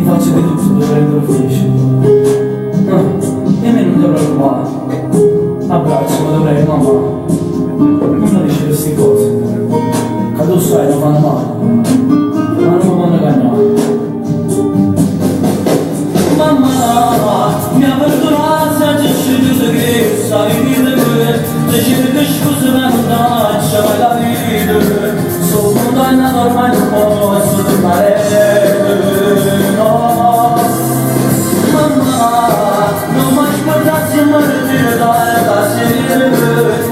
faccio di tutto per rendere felice. No, e me non dovrei preoccupare. Abbraccio, ma dovrei, mamma. Non mi dici queste cose. Che tu sai, non fanno male. Ma non mi fanno cagnare. Mamma, mi ha perdonato se ti scegliete che sai di te. Se cerchi scuse per non lascia mai la vita. Sono condannato ormai non posso tornare. No, mamma, non mi ascoltassi mai di dare da sera.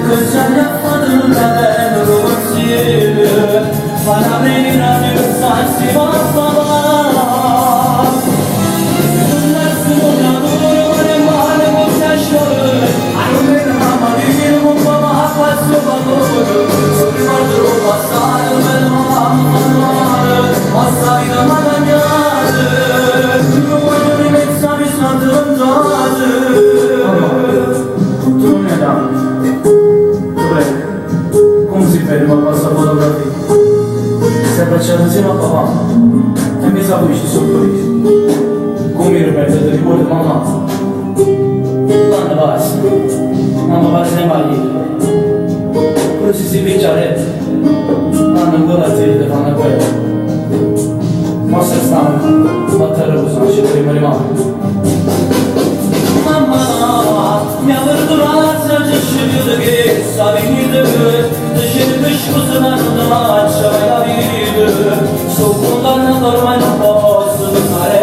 Che già mi ha fatto un fratello consiglio. Fa la preghiera di pensarsi, papà. Come si ferma questa fotografia? Si è abbracciato insieme a papà e mi sa che ci sono felici. Come ripeto, ti ricordi mamma? Quando passa? Mamma passa in bagno. Così si piccia a rete. Hanno ancora zitto, fanno quello. Ma se stanno, battere così, non ci prima rimane. Mamma, mi ha perdonato se ti scegliete che sa venire. Se cerchi scuse ma non lascia mai la vita. Sono condannato ormai non posso tornare.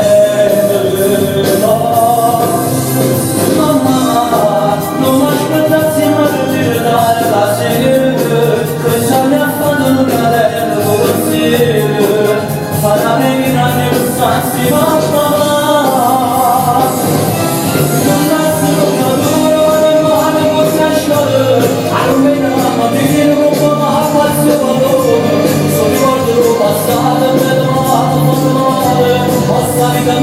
No, mamma, non mi aspettassi mai di ridare la sera. Che già mi ha fatto un fratello consiglio. Fa la preghiera di pensarsi, mamma. Passato, vedo, posso vita